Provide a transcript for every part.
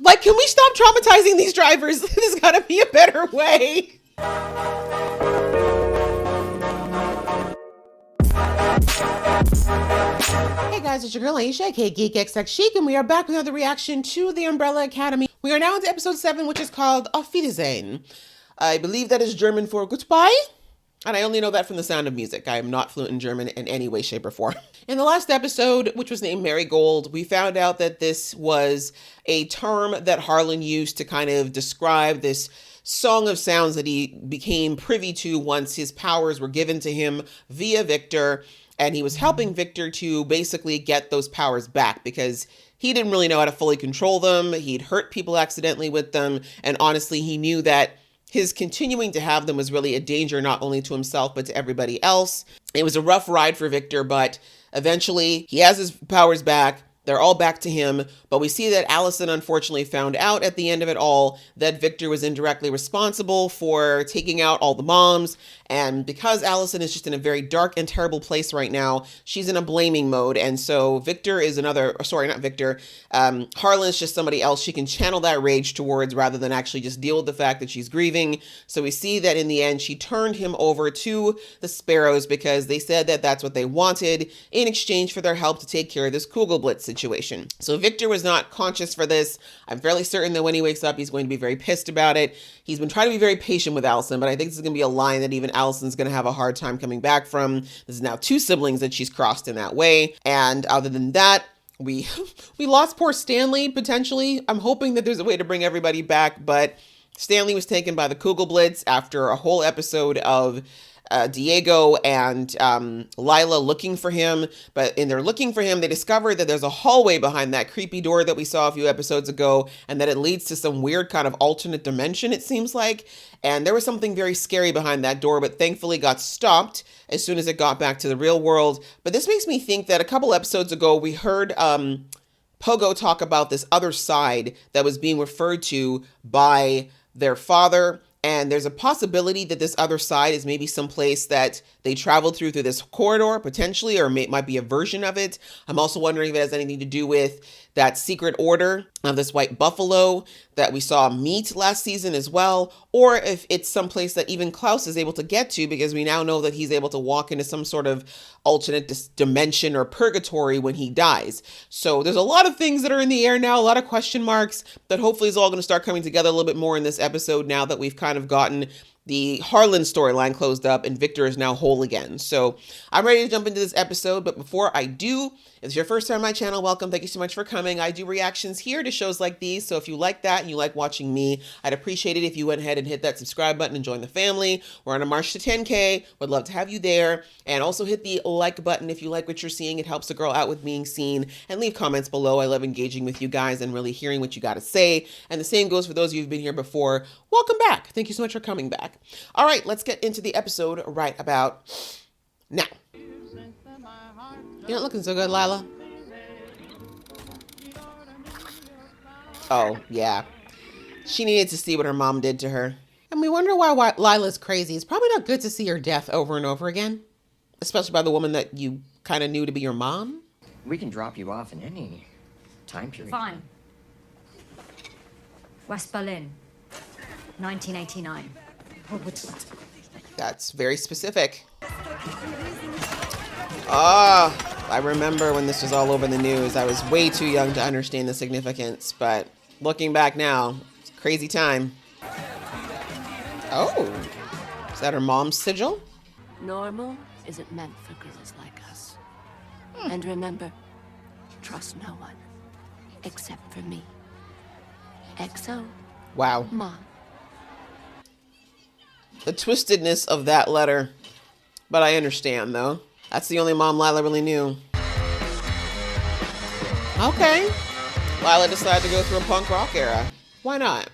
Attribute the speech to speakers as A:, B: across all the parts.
A: Like, can we stop traumatizing these drivers? There's gotta be a better way. Hey guys, it's your girl Aisha, aka Geek XX Chic, and we are back with another reaction to The Umbrella Academy. We are now into episode 7, which is called Auf Wiedersehen. I believe that is German for goodbye, and I only know that from the sound of music. I am not fluent in German in any way, shape, or form. In the last episode, which was named Marigold, we found out that this was a term that Harlan used to kind of describe this song of sounds that he became privy to once his powers were given to him via Victor. And he was helping Victor to basically get those powers back because he didn't really know how to fully control them. He'd hurt people accidentally with them. And honestly, he knew that his continuing to have them was really a danger, not only to himself, but to everybody else. It was a rough ride for Victor, but eventually he has his powers back. They're all back to him, but we see that Allison unfortunately found out at the end of it all that Victor was indirectly responsible for taking out all the moms. And because Allison is just in a very dark and terrible place right now, she's in a blaming mode. And so Victor is Harlan's just somebody else she can channel that rage towards rather than actually just deal with the fact that she's grieving. So we see that in the end, she turned him over to the Sparrows because they said that that's what they wanted in exchange for their help to take care of this Kugelblitz situation. So Victor was not conscious for this. I'm fairly certain that when he wakes up, he's going to be very pissed about it. He's been trying to be very patient with Allison, but I think this is going to be a line that even Allison's going to have a hard time coming back from. This is now 2 siblings that she's crossed in that way. And other than that, we lost poor Stanley, potentially. I'm hoping that there's a way to bring everybody back, but Stanley was taken by the Kugelblitz after a whole episode of Diego and Lila looking for him. But in their looking for him, they discovered that there's a hallway behind that creepy door that we saw a few episodes ago, and that it leads to some weird kind of alternate dimension, it seems like. And there was something very scary behind that door, but thankfully got stopped as soon as it got back to the real world. But this makes me think that a couple episodes ago, we heard Pogo talk about this other side that was being referred to by their father. And there's a possibility that this other side is maybe someplace that they traveled through this corridor, potentially, or might be a version of it. I'm also wondering if it has anything to do with that secret order of this white buffalo that we saw meet last season as well, or if it's someplace that even Klaus is able to get to, because we now know that he's able to walk into some sort of alternate dimension or purgatory when he dies. So there's a lot of things that are in the air now, a lot of question marks that hopefully is all going to start coming together a little bit more in this episode now that we've kind of gotten the Harlan storyline closed up and Victor is now whole again. So I'm ready to jump into this episode. But before I do, if it's your first time on my channel, welcome. Thank you so much for coming. I do reactions here to shows like these. So if you like that and you like watching me, I'd appreciate it if you went ahead and hit that subscribe button and join the family. We're on a march to 10K. Would love to have you there. And also hit the like button if you like what you're seeing. It helps a girl out with being seen. And leave comments below. I love engaging with you guys and really hearing what you got to say. And the same goes for those of you who've been here before. Welcome back. Thank you so much for coming back. All right, let's get into the episode right about now. You're not looking so good, Lila. Oh, yeah. She needed to see what her mom did to her. And we wonder why Lila's crazy. It's probably not good to see her death over and over again. Especially by the woman that you kind of knew to be your mom.
B: We can drop you off in any time period.
C: Fine. West Berlin, 1989.
A: That's very specific. Ah, I remember when this was all over the news. I was way too young to understand the significance, but looking back now, it's a crazy time. Oh, is that her mom's sigil?
D: Normal isn't meant for girls like us. And remember, trust no one except for me. XO.
A: Wow.
D: Mom.
A: The twistedness of that letter. But I understand, though. That's the only mom Lila really knew. Okay. Lila decided to go through a punk rock era. Why not?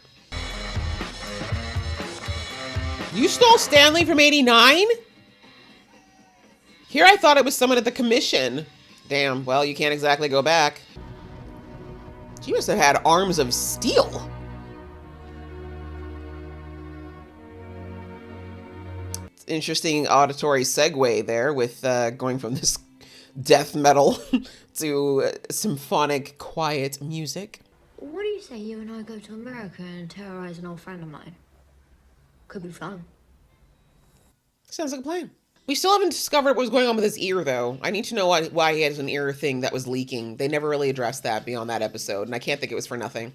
A: You stole Stanley from 89? Here I thought it was someone at the commission. Damn, well, you can't exactly go back. She must have had arms of steel. Interesting auditory segue there with going from this death metal to symphonic quiet music.
C: What do you say you and I go to America and terrorize an old friend of mine? Could be fun.
A: Sounds like a plan. We still haven't discovered what was going on with his ear, though. I need to know why he has an ear thing that was leaking. They never really addressed that beyond that episode, and I can't think it was for nothing.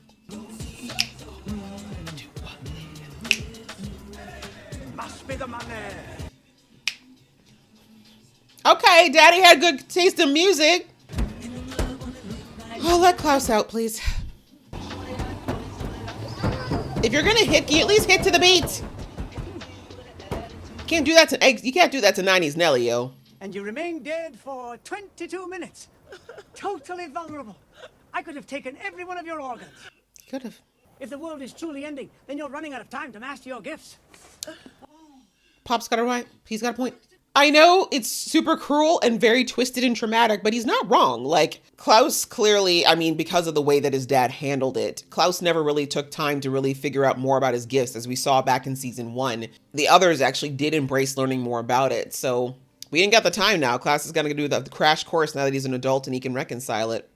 E: Must be the money.
A: Okay, Daddy had good taste in music. Oh, let Klaus out, please. If you're gonna hit, can you at least hit to the beat? You can't do that to 90s Nelly, yo.
E: And you remain dead for 22 minutes. Totally vulnerable. I could have taken every one of your organs.
A: Could have.
E: If the world is truly ending, then you're running out of time to master your gifts.
A: Pop's got a right. He's got a point. I know it's super cruel and very twisted and traumatic, but he's not wrong. Like, Klaus clearly, I mean, because of the way that his dad handled it, Klaus never really took time to really figure out more about his gifts, as we saw back in season 1. The others actually did embrace learning more about it. So we ain't got the time now. Klaus is going to do the crash course now that he's an adult and he can reconcile it.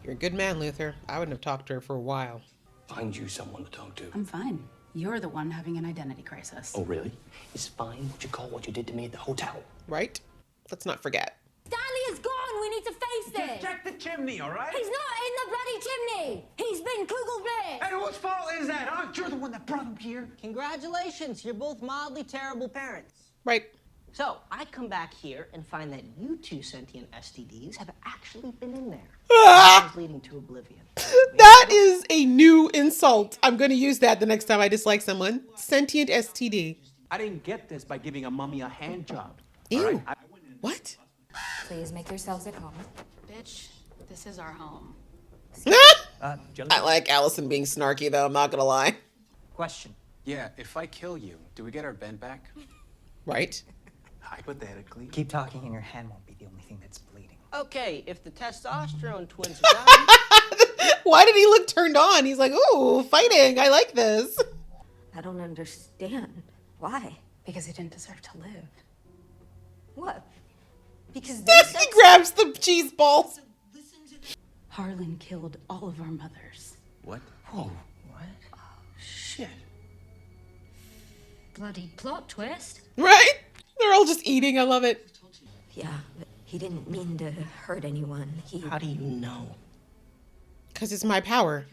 A: You're a good man, Luther. I wouldn't have talked to her for a while.
F: Find you someone to talk to.
G: I'm fine. You're the one having an identity crisis.
F: Oh, really? It's fine what you call what you did to me at the hotel.
A: Right? Let's not forget.
C: Stanley is gone. We need to face it.
E: Check the chimney, all right?
C: He's not in the bloody chimney. He's been Kugelblitz.
E: And whose fault is that, huh? You're the one that brought him here.
H: Congratulations, you're both mildly terrible parents.
A: Right.
H: So, I come back here and find that you two sentient STDs have actually been in there.
A: Ah!
H: Leading to oblivion.
A: That is a new insult. I'm going to use that the next time I dislike someone. Sentient STD.
I: I didn't get this by giving a mummy a hand job.
A: Ew. What?
J: Please make yourselves at home.
G: Bitch, this is our home.
A: I like Allison being snarky, though. I'm not going to lie.
H: Question.
I: Yeah, if I kill you, do we get our Ben back?
A: Right?
I: Hypothetically.
E: Keep talking and your hand won't be the only thing that's bleeding.
H: Okay, if the testosterone twins are done.
A: Why did he look turned on? He's like, ooh, fighting. I like this.
C: I don't understand. Why?
G: Because he didn't deserve to live.
C: What? Because
A: He grabs the cheese balls.
G: Harlan killed all of our mothers.
I: What?
F: Whoa.
H: What?
F: Shit.
C: bloody plot twist.
A: Right? They're all just eating. I love it.
C: Yeah, but he didn't mean to hurt anyone.
H: How do you know?
A: Because it's my power.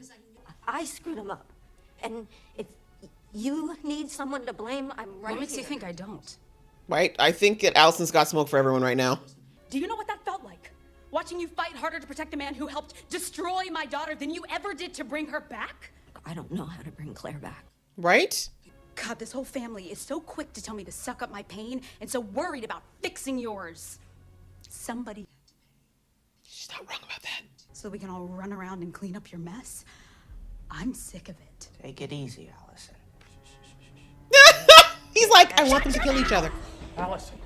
C: I screwed him up. And if you need someone to blame, I'm right
G: What makes
C: here.
G: you think I don't?
A: Right? I think that Allison's got smoke for everyone right now.
K: Do you know what that felt like? Watching you fight harder to protect a man who helped destroy my daughter than you ever did to bring her back?
C: I don't know how to bring Claire back.
A: Right?
K: God, this whole family is so quick to tell me to suck up my pain and so worried about fixing yours. Somebody.
A: She's not wrong about that.
K: So we can all run around and clean up your mess? I'm sick of it.
H: Take it easy, Allison.
A: He's like, I want them to kill each other.
E: Allison.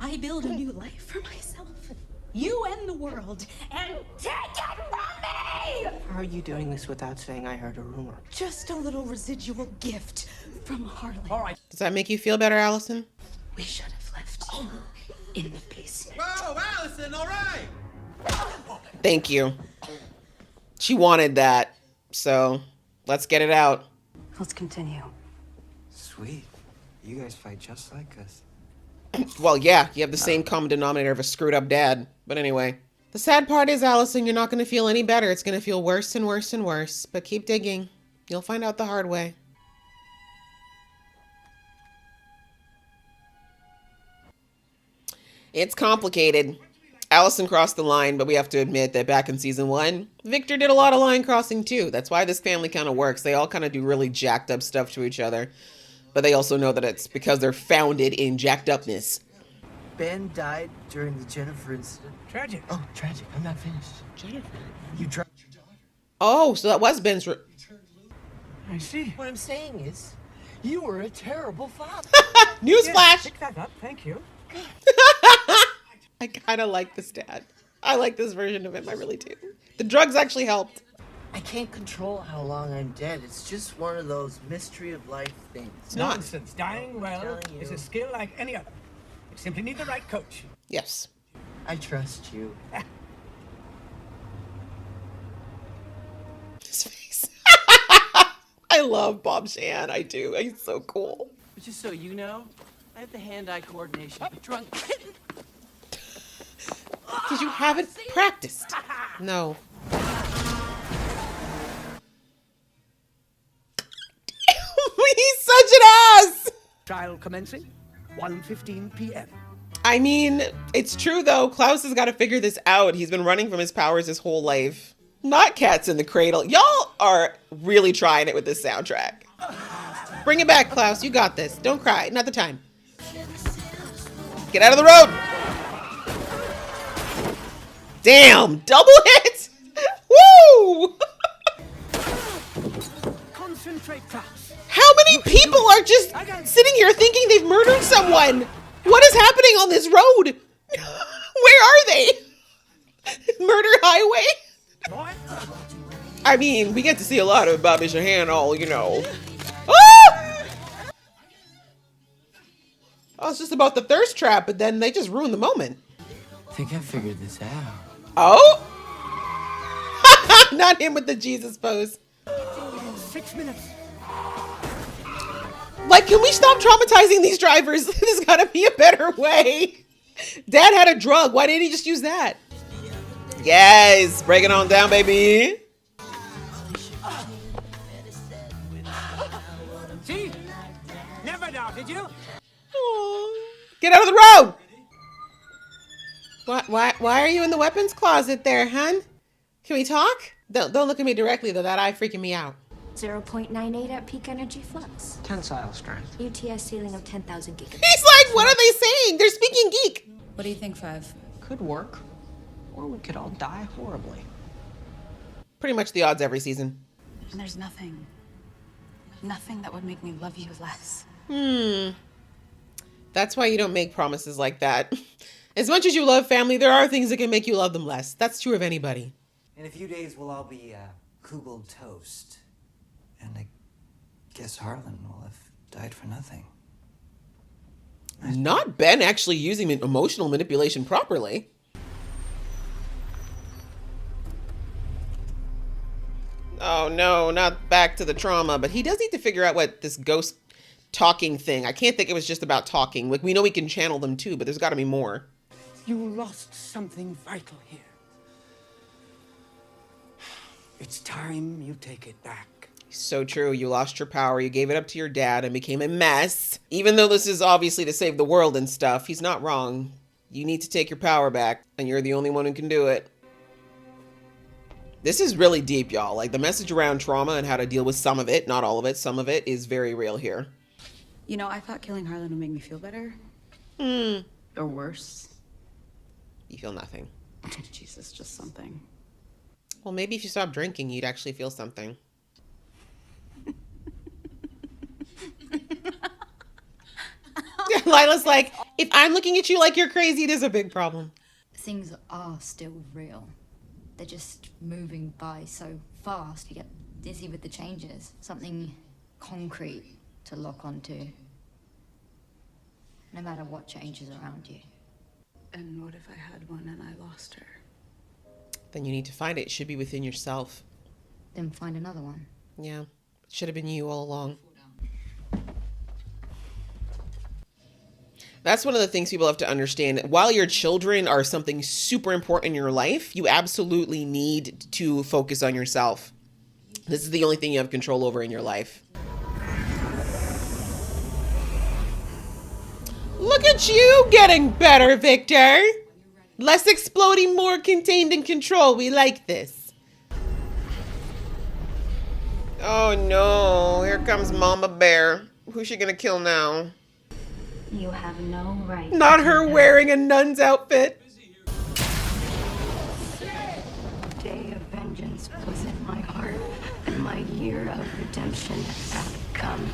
K: I build a new life for myself, you and the world, and take it from me!
H: How are you doing this without saying I heard a rumor?
K: Just a little residual gift from Harlan.
E: All right.
A: Does that make you feel better, Allison?
K: We should have left in the basement.
I: Whoa, Allison, all right!
A: Thank you. She wanted that. So let's get it out.
G: Let's continue.
B: Sweet. You guys fight just like us.
A: Well, yeah, you have the same common denominator of a screwed up dad. But anyway, the sad part is, Allison, you're not going to feel any better. It's going to feel worse and worse and worse. But keep digging. You'll find out the hard way. It's complicated. Allison crossed the line, but we have to admit that back in season 1, Victor did a lot of line crossing too. That's why this family kind of works. They all kind of do really jacked up stuff to each other. But they also know that it's because they're founded in jacked upness.
B: Ben died during the Jennifer incident.
E: Tragic.
B: Oh, tragic. I'm not finished.
A: Jennifer.
B: You dropped your daughter.
A: Oh, so that was Ben's...
E: I see.
B: What I'm saying is, you were a terrible father.
A: Newsflash!
E: Pick that up. Thank you.
A: I kind of like this dad. I like this version of him. I really do. The drugs actually helped.
B: I can't control how long I'm dead. It's just one of those mystery of life things.
A: It's not.
E: Nonsense. Dying well
B: telling
E: is
B: you.
E: a skill like any other. You simply need the right coach.
A: Yes.
B: I trust you.
A: His face. I love Bob Shan. I do. He's so cool.
L: Just so you know, I have the hand-eye coordination of a drunk.
A: Because you haven't practiced. No. He's such an ass.
E: Trial commencing, 1:15 p.m.
A: I mean, it's true though. Klaus has got to figure this out. He's been running from his powers his whole life. Not Cats in the Cradle. Y'all are really trying it with this soundtrack. Bring it back, Klaus. You got this. Don't cry. Not the time. Get out of the road. Damn. Double hit. Woo.
E: Concentrate, Klaus.
A: How many people are just sitting here thinking they've murdered someone? What is happening on this road? Where are they? Murder highway? I mean, we get to see a lot of Bobby Shahan, all, you know. Ah! Oh, it's just about the thirst trap, but then they just ruined the moment.
B: I think I figured this out.
A: Oh? Not him with the Jesus pose.
E: 6 minutes.
A: Like, can we stop traumatizing these drivers? There's gotta be a better way. Dad had a drug. Why didn't he just use that? Yes, break it on down, baby.
E: See? Never doubted you.
A: Oh, get out of the road. Why are you in the weapons closet there, hun? Can we talk? Don't look at me directly though. That eye freaking me out.
C: 0.98 at peak energy flux.
H: Tensile strength.
C: UTS ceiling of 10,000 gigabits.
A: He's like, what are they saying? They're speaking geek.
G: What do you think, Five?
H: Could work. Or we could all die horribly.
A: Pretty much the odds every season.
G: And there's nothing that would make me love you less.
A: That's why you don't make promises like that. As much as you love family, there are things that can make you love them less. That's true of anybody.
B: In a few days, we'll all be Kugel toast. And I guess Harlan will have died for nothing.
A: Not Ben actually using emotional manipulation properly. Oh no, not back to the trauma, but he does need to figure out what this ghost talking thing. I can't think it was just about talking. Like, we know we can channel them too, but there's got to be more.
E: You lost something vital here. It's time you take it back.
A: So true. You lost your power. You gave it up to your dad and became a mess. Even though this is obviously to save the world and stuff, he's not wrong. You need to take your power back, and you're the only one who can do it. This is really deep, y'all. Like, the message around trauma and how to deal with some of it, not all of it, some of it is very real here.
G: You know, I thought killing Harlan would make me feel better. Or worse.
A: You feel nothing.
G: Jesus, just something.
A: Well, maybe if you stop drinking, you'd actually feel something. Lila's like, if I'm looking at you like you're crazy, there's a big problem.
J: Things are still real. They're just moving by so fast, you get dizzy with the changes. Something concrete to lock onto. No matter what changes around you.
G: And what if I had one and I lost her?
A: Then you need to find it. It should be within yourself.
J: Then find another one.
A: Yeah. It should have been you all along. That's one of the things people have to understand. While your children are something super important in your life, you absolutely need to focus on yourself. This is the only thing you have control over in your life. Look at you getting better, Victor. Less exploding, more contained and controlled. We like this. Oh no, here comes Mama Bear. Who's she gonna kill now?
C: You have no right.
A: Not her wearing a nun's outfit.
D: Day of vengeance was in my heart, and my year of redemption had come.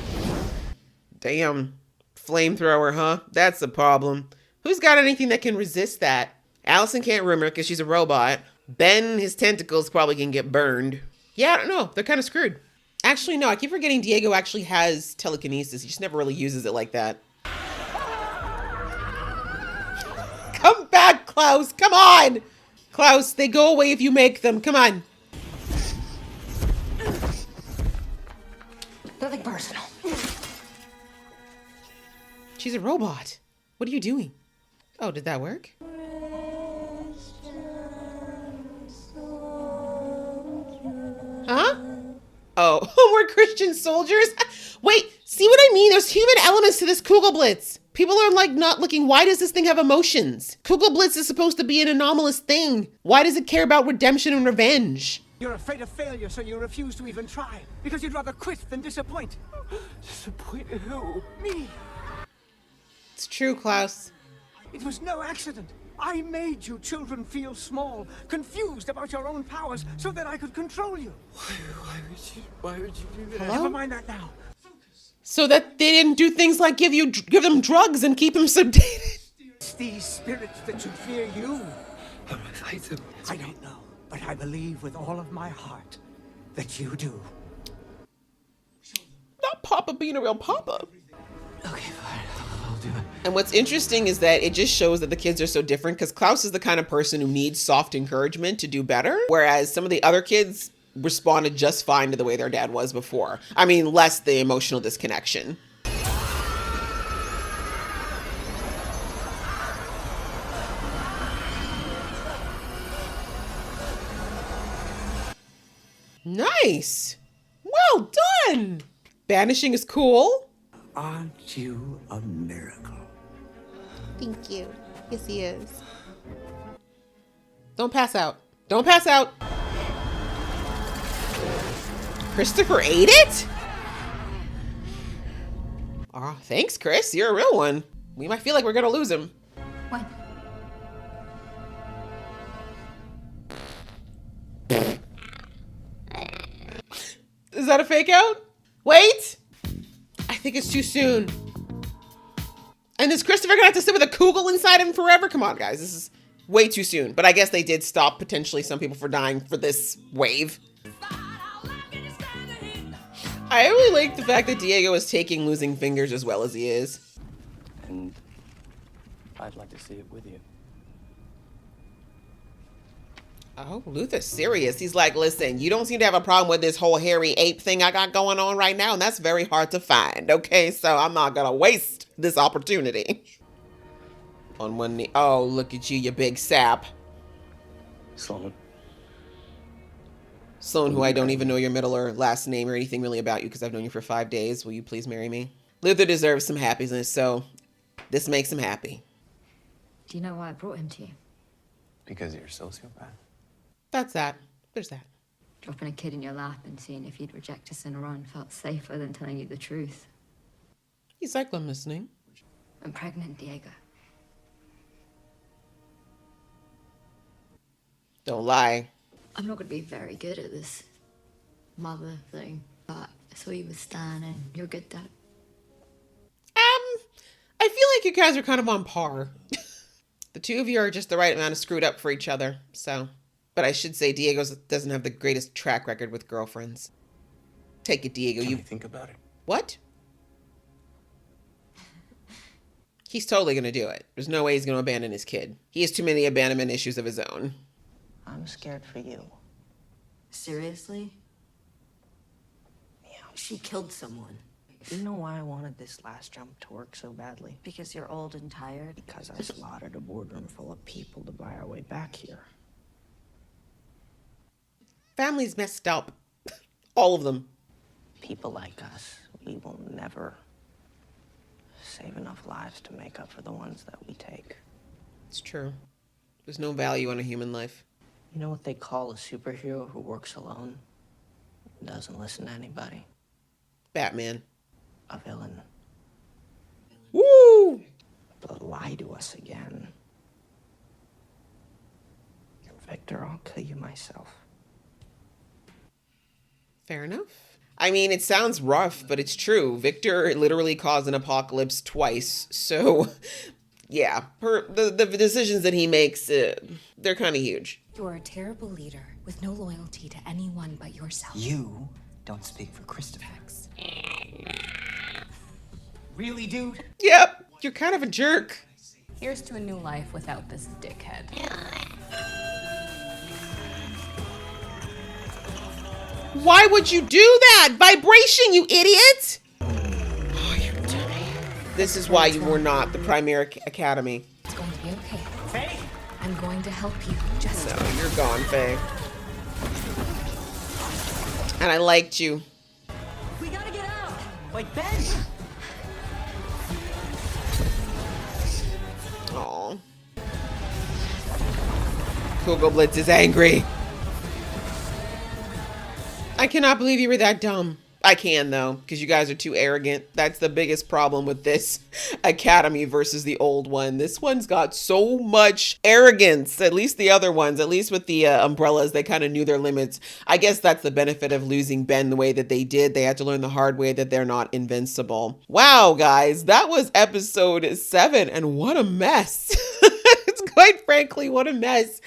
A: Damn. Flamethrower, huh? That's the problem. Who's got anything that can resist that? Allison can't room her because she's a robot. Ben, his tentacles probably can get burned. Yeah, I don't know. They're kind of screwed. Actually, no. I keep forgetting Diego actually has telekinesis. He just never really uses it like that. Come back, Klaus. Come on. Klaus, they go away if you make them. Come on.
H: Nothing personal.
A: She's a robot. What are you doing? Oh, did that work? Huh? Oh, we're Christian soldiers? Wait, see what I mean? There's human elements to this Kugelblitz. People are like not looking, why does this thing have emotions? Kugelblitz is supposed to be an anomalous thing. Why does it care about redemption and revenge?
E: You're afraid of failure, so you refuse to even try. Because you'd rather quit than disappoint. Disappoint who? Me.
A: It's true, Klaus.
E: It was no accident. I made you children feel small, confused about your own powers, so that I could control you. Why would you do that?
A: Hello?
E: Never mind that now.
A: So that they didn't do things like give them drugs and keep them sedated.
E: It's these spirits that should fear you. How do I fight them? I don't know, but I believe with all of my heart that you do.
A: Not Papa being a real Papa.
E: Okay, fine. I'll do it.
A: And what's interesting is that it just shows that the kids are so different because Klaus is the kind of person who needs soft encouragement to do better, whereas some of the other kids responded just fine to the way their dad was before. I mean, less the emotional disconnection. Nice. Well done. Banishing is cool.
E: Aren't you a miracle?
A: Thank you. Yes, he is. Don't pass out. Don't pass out. Christopher ate it? Oh, thanks, Chris. You're a real one. We might feel like we're gonna lose him.
J: What?
A: Is that a fake out? Wait! I think it's too soon. And is Christopher gonna have to sit with a kugel inside him forever? Come on, guys. This is way too soon. But I guess they did stop potentially some people for dying for this wave. I really like the fact that Diego is taking losing fingers as well as he is.
F: And I'd like to see it with you.
A: Oh, Luther's serious. He's like, listen, you don't seem to have a problem with this whole hairy ape thing I got going on right now, and that's very hard to find, okay? So I'm not gonna waste this opportunity. On one knee. Oh, look at you, you big sap.
F: Sloan.
A: Sloan, who I don't even know your middle or last name or anything really about you because I've known you for 5 days. Will you please marry me? Luther deserves some happiness, so this makes him happy.
J: Do you know why I brought him to you?
I: Because you're a sociopath.
A: That's that. There's that.
J: Dropping a kid in your lap and seeing if he'd reject us in a run felt safer than telling you the truth.
A: He's like, I'm listening.
J: I'm pregnant, Diego.
A: Don't lie.
J: I'm not going to be very good at this mother thing, but I saw you with Stan and you're good, Dad.
A: I feel like you guys are kind of on par. The two of you are just the right amount of screwed up for each other, so. But I should say Diego doesn't have the greatest track record with girlfriends. Take it, Diego.
I: You think about it.
A: What? He's totally going to do it. There's no way he's going to abandon his kid. He has too many abandonment issues of his own.
H: I'm scared for you.
C: Seriously?
H: Yeah.
C: She killed someone.
H: You know why I wanted this last jump to work so badly?
C: Because you're old and tired?
H: Because I slaughtered a boardroom full of people to buy our way back here.
A: Family's messed up. All of them.
H: People like us, we will never save enough lives to make up for the ones that we take.
A: It's true. There's no value on a human life.
H: You know what they call a superhero who works alone? Doesn't listen to anybody.
A: Batman.
H: A villain.
A: Woo!
H: But lie to us again. Victor, I'll kill you myself.
A: Fair enough. I mean, it sounds rough, but it's true. Victor literally caused an apocalypse twice. So, yeah, the decisions that he makes, they're kind of huge.
K: You are a terrible leader with no loyalty to anyone but yourself.
B: You don't speak for Christopher. Really, dude?
A: Yep, you're kind of a jerk.
M: Here's to a new life without this dickhead.
A: Why would you do that? Vibration, you idiot! Oh, you're dummy. This is why you were not the primary academy.
M: It's going to be okay. Faye! I'm going to help you. Just
A: no, you're gone, Faye. And I liked you.
C: We gotta get out!
L: Like Ben!
A: Aw. Kugel Blitz is angry. I cannot believe you were that dumb. I can though, because you guys are too arrogant. That's the biggest problem with this academy versus the old one. This one's got so much arrogance, at least the other ones, at least with the umbrellas, they kind of knew their limits. I guess that's the benefit of losing Ben the way that they did. They had to learn the hard way that they're not invincible. Wow, guys, that was episode 7 and what a mess. It's quite frankly, what a mess.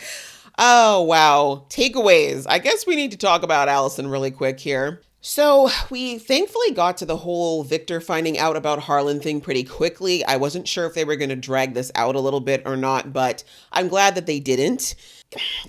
A: Oh, wow. Takeaways. I guess we need to talk about Allison really quick here. So we thankfully got to the whole Victor finding out about Harlan thing pretty quickly. I wasn't sure if they were going to drag this out a little bit or not, but I'm glad that they didn't.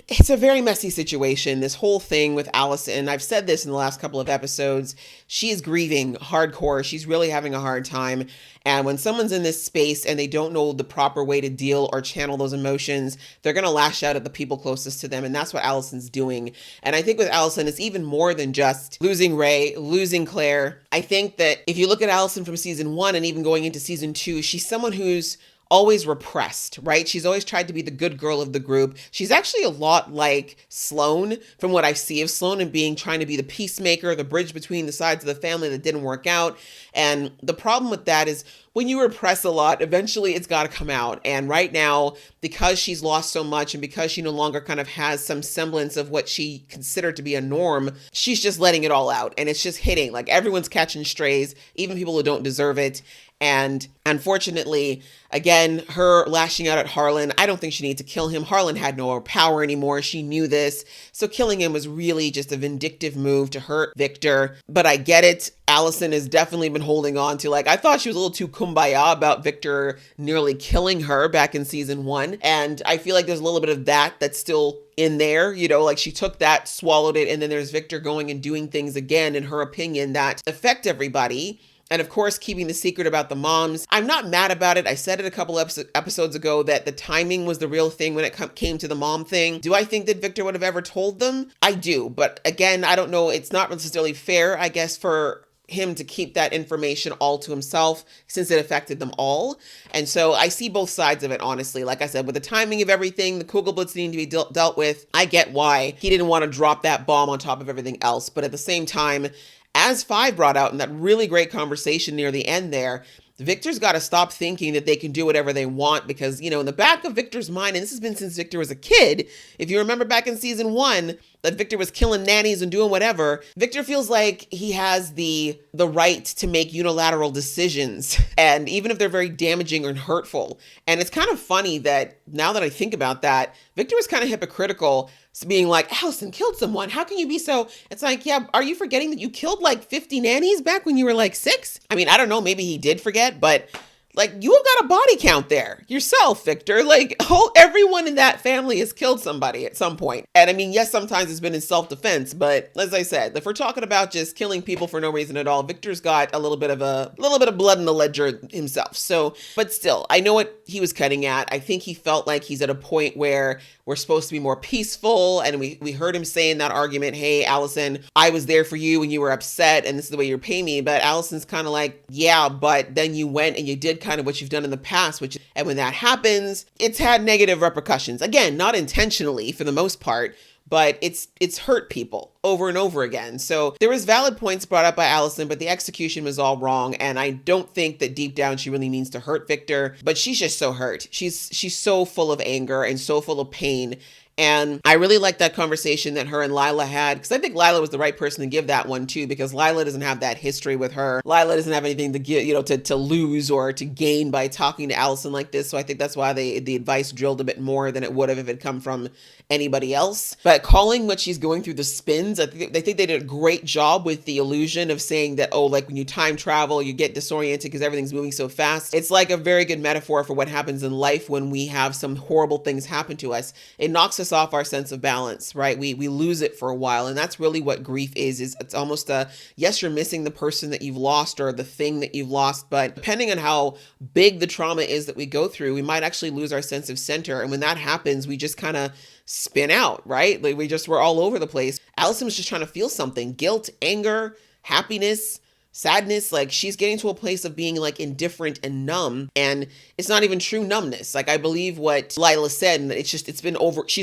A: It's a very messy situation, this whole thing with Allison. I've said this in the last couple of episodes. She is grieving hardcore. She's really having a hard time. And when someone's in this space and they don't know the proper way to deal or channel those emotions, they're going to lash out at the people closest to them. And that's what Allison's doing. And I think with Allison, it's even more than just losing Ray, losing Claire. I think that if you look at Allison from season 1 and even going into season 2, she's someone who's always repressed, right? She's always tried to be the good girl of the group. She's actually a lot like Sloane from what I see of Sloane and trying to be the peacemaker, the bridge between the sides of the family that didn't work out. And the problem with that is when you repress a lot, eventually it's got to come out. And right now, because she's lost so much and because she no longer kind of has some semblance of what she considered to be a norm, she's just letting it all out. And it's just hitting, like everyone's catching strays, even people who don't deserve it. And unfortunately, again, her lashing out at Harlan, I don't think she needed to kill him. Harlan had no power anymore. She knew this. So killing him was really just a vindictive move to hurt Victor. But I get it. Allison has definitely been holding on to, like, I thought she was a little too kumbaya about Victor nearly killing her back in season 1. And I feel like there's a little bit of that that's still in there, you know, like she took that, swallowed it, and then there's Victor going and doing things again, in her opinion, that affect everybody. And of course, keeping the secret about the moms. I'm not mad about it. I said it a couple episodes ago that the timing was the real thing when it came to the mom thing. Do I think that Victor would have ever told them? I do. But again, I don't know. It's not necessarily fair, I guess, for him to keep that information all to himself since it affected them all. And so I see both sides of it, honestly. Like I said, with the timing of everything, the Kugelblitz needing to be dealt with, I get why he didn't want to drop that bomb on top of everything else. But at the same time, as 5 brought out in that really great conversation near the end there, Victor's got to stop thinking that they can do whatever they want because, you know, in the back of Victor's mind, and this has been since Victor was a kid, if you remember back in season 1, that Victor was killing nannies and doing whatever, Victor feels like he has the right to make unilateral decisions, and even if they're very damaging or hurtful. And it's kind of funny that now that I think about that, Victor was kind of hypocritical, being like, Allison killed someone. How can you be so? It's like, yeah, are you forgetting that you killed like 50 nannies back when you were like 6? I mean, I don't know, maybe he did forget, but like, you have got a body count there yourself, Victor. Like, everyone in that family has killed somebody at some point. And I mean, yes, sometimes it's been in self-defense, but as I said, if we're talking about just killing people for no reason at all, Victor's got a little bit of blood in the ledger himself. So, but still, I know what he was cutting at. I think he felt like he's at a point where we're supposed to be more peaceful. And we heard him say in that argument, hey, Allison, I was there for you when you were upset and this is the way you're paying me. But Allison's kind of like, yeah, but then you went and you did kind of what you've done in the past, and when that happens, it's had negative repercussions. Again, not intentionally for the most part, but it's hurt people over and over again. So there was valid points brought up by Allison, but the execution was all wrong. And I don't think that deep down she really means to hurt Victor, but she's just so hurt. She's so full of anger and so full of pain. And I really like that conversation that her and Lila had, because I think Lila was the right person to give that one too, because Lila doesn't have that history with her. Lila doesn't have anything to give, to lose or to gain by talking to Allison like this. So I think that's why the advice drilled a bit more than it would have if it come from anybody else. But calling what she's going through the spins, I think they did a great job with the illusion of saying that, oh, like when you time travel, you get disoriented because everything's moving so fast. It's like a very good metaphor for what happens in life when we have some horrible things happen to us. It knocks us off our sense of balance, right? We lose it for a while. And that's really what grief is it's almost yes, you're missing the person that you've lost or the thing that you've lost, but depending on how big the trauma is that we go through, we might actually lose our sense of center. And when that happens, we just kind of spin out, right? Like we're all over the place. Allison was just trying to feel something: guilt, anger, happiness, sadness. Like she's getting to a place of being like indifferent and numb, and it's not even true numbness. Like I believe what Lila said, and she's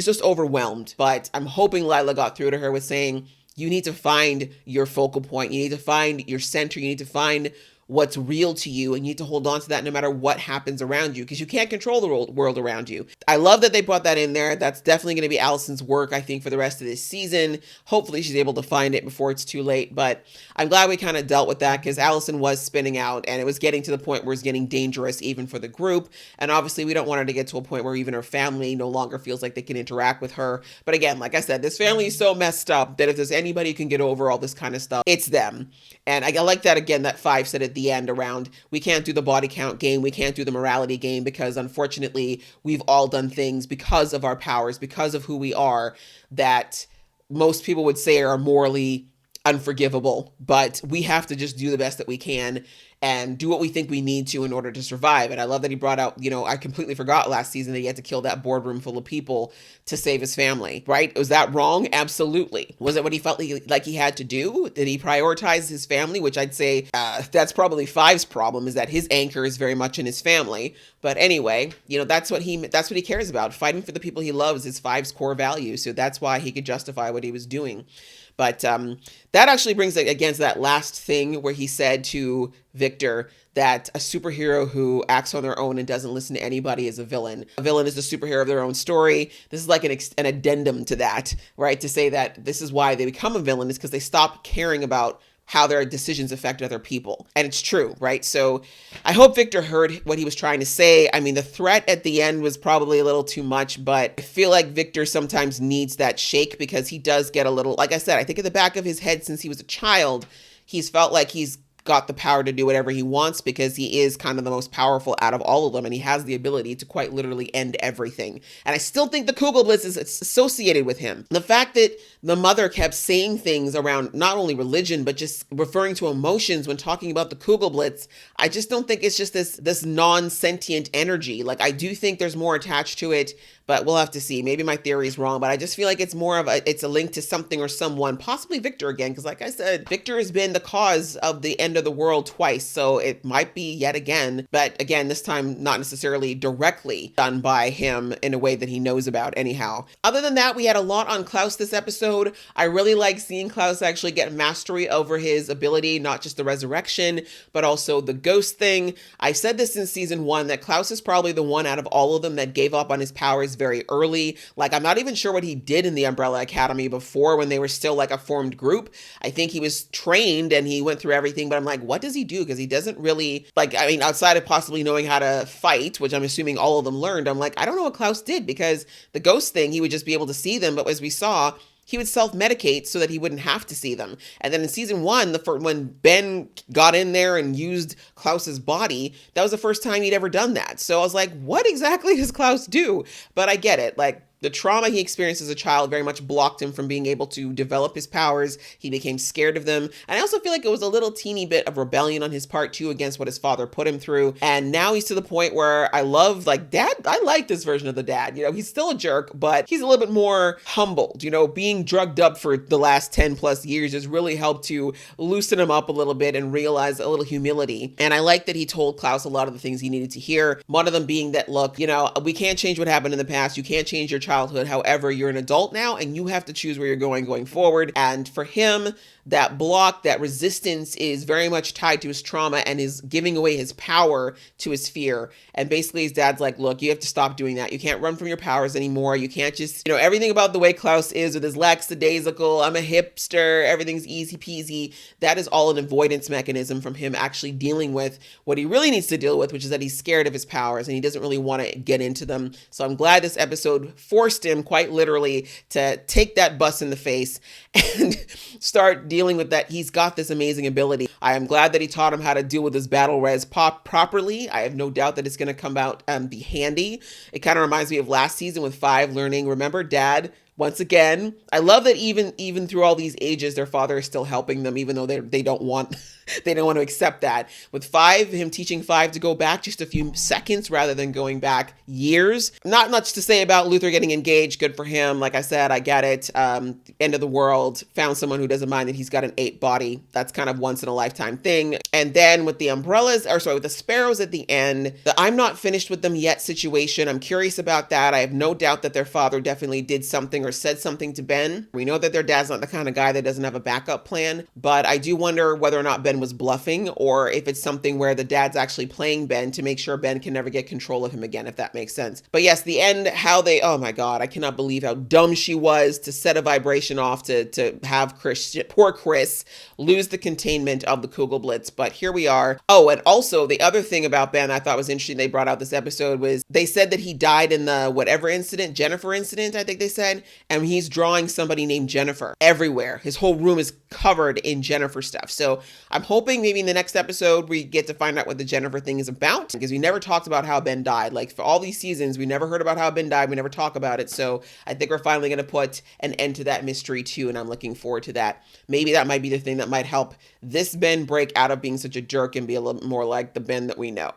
A: just overwhelmed. But I'm hoping Lila got through to her with saying, you need to find your focal point. You need to find your center. You need to find what's real to you, and you need to hold on to that no matter what happens around you, because you can't control the world around you. I love that they brought that in there. That's definitely going to be Allison's work, I think, for the rest of this season. Hopefully she's able to find it before it's too late, but I'm glad we kind of dealt with that, because Allison was spinning out and it was getting to the point where it's getting dangerous even for the group. And obviously we don't want her to get to a point where even her family no longer feels like they can interact with her. But again, like I said, this family is so messed up that if there's anybody who can get over all this kind of stuff, it's them. And I like that, again, that Five said at the end around, we can't do the body count game, we can't do the morality game, because unfortunately we've all done things because of our powers, because of who we are, that most people would say are morally unforgivable. But we have to just do the best that we can and do what we think we need to in order to survive. And I love that he brought out, I completely forgot last season that he had to kill that boardroom full of people to save his family, right? Was that wrong? Absolutely. Was it what he felt like he had to do? Did he prioritize his family? Which I'd say that's probably Five's problem, is that his anchor is very much in his family. But anyway, that's what he cares about. Fighting for the people he loves is Five's core value. So that's why he could justify what he was doing. But that actually brings it against that last thing where he said to Victor that a superhero who acts on their own and doesn't listen to anybody is a villain. A villain is the superhero of their own story. This is like an addendum to that, right? To say that this is why they become a villain, is because they stop caring about how their decisions affect other people. And it's true, right? So I hope Victor heard what he was trying to say. I mean, the threat at the end was probably a little too much, but I feel like Victor sometimes needs that shake, because he does get a little, like I said, I think at the back of his head since he was a child, he's felt like he's got the power to do whatever he wants, because he is kind of the most powerful out of all of them, and he has the ability to quite literally end everything. And I still think the Kugelblitz is associated with him. The fact that the mother kept saying things around not only religion, but just referring to emotions when talking about the Kugelblitz, I just don't think it's just this non-sentient energy. Like, I do think there's more attached to it, but we'll have to see. Maybe my theory is wrong, but I just feel like it's more of it's a link to something or someone, possibly Victor again, because like I said, Victor has been the cause of the end of the world twice, so it might be yet again, but again, this time not necessarily directly done by him in a way that he knows about anyhow. Other than that, we had a lot on Klaus this episode. I really like seeing Klaus actually get mastery over his ability, not just the resurrection, but also the ghost thing. I said this in season 1, that Klaus is probably the one out of all of them that gave up on his powers very early. Like, I'm not even sure what he did in the Umbrella Academy before, when they were still like a formed group. I think he was trained and he went through everything, but I'm like, what does he do? Because he doesn't really, like, I mean, outside of possibly knowing how to fight, which I'm assuming all of them learned, I'm like, I don't know what Klaus did, because the ghost thing, he would just be able to see them, but as we saw, he would self-medicate so that he wouldn't have to see them. And then in season 1, when Ben got in there and used Klaus's body, that was the first time he'd ever done that. So I was like, what exactly does Klaus do? But I get it. Like, the trauma he experienced as a child very much blocked him from being able to develop his powers. He became scared of them. And I also feel like it was a little teeny bit of rebellion on his part too, against what his father put him through. And now he's to the point where I love, like, Dad, I like this version of the dad. He's still a jerk, but he's a little bit more humbled. Being drugged up for the last 10 plus years has really helped to loosen him up a little bit and realize a little humility. And I like that he told Klaus a lot of the things he needed to hear. One of them being that, look, we can't change what happened in the past. You can't change your childhood. However, you're an adult now and you have to choose where you're going forward. And for him, that block, that resistance is very much tied to his trauma and is giving away his power to his fear. And basically his dad's like, look, you have to stop doing that. You can't run from your powers anymore. You can't just, everything about the way Klaus is with his lackadaisical, I'm a hipster, everything's easy peasy. That is all an avoidance mechanism from him actually dealing with what he really needs to deal with, which is that he's scared of his powers and he doesn't really want to get into them. So I'm glad this episode forced him quite literally to take that bus in the face and start dealing with that. He's got this amazing ability. I am glad that he taught him how to deal with his battle res pop properly. I have no doubt that it's going to come out be handy. It kind of reminds me of last season with 5 learning, remember, Dad, once again. I love that even through all these ages, their father is still helping them, even though they don't want they don't want to accept that. With 5, him teaching 5 to go back just a few seconds rather than going back years. Not much to say about Luther getting engaged. Good for him. Like I said, I get it. End of the world. Found someone who doesn't mind that he's got an 8 body. That's kind of once in a lifetime thing. And then with the with the sparrows at the end, the I'm not finished with them yet situation. I'm curious about that. I have no doubt that their father definitely did something or said something to Ben. We know that their dad's not the kind of guy that doesn't have a backup plan, but I do wonder whether or not Ben was bluffing or if it's something where the dad's actually playing Ben to make sure Ben can never get control of him again, if that makes sense. But yes, the end, how they, oh my God, I cannot believe how dumb she was to set a vibration off to have poor Chris lose the containment of the Kugelblitz. But here we are. Oh, and also the other thing about Ben I thought was interesting they brought out this episode was they said that he died in the whatever incident, Jennifer incident, I think they said, and he's drawing somebody named Jennifer everywhere. His whole room is covered in Jennifer stuff. So I'm hoping maybe in the next episode we get to find out what the Jennifer thing is about, because we never talked about how Ben died. Like for all these seasons, we never heard about how Ben died. We never talk about it. So I think we're finally going to put an end to that mystery too, and I'm looking forward to that. Maybe that might be the thing that might help this Ben break out of being such a jerk and be a little more like the Ben that we know.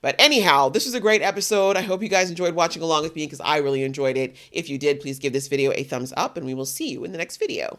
A: But anyhow, this was a great episode. I hope you guys enjoyed watching along with me because I really enjoyed it. If you did, please give this video a thumbs up and we will see you in the next video.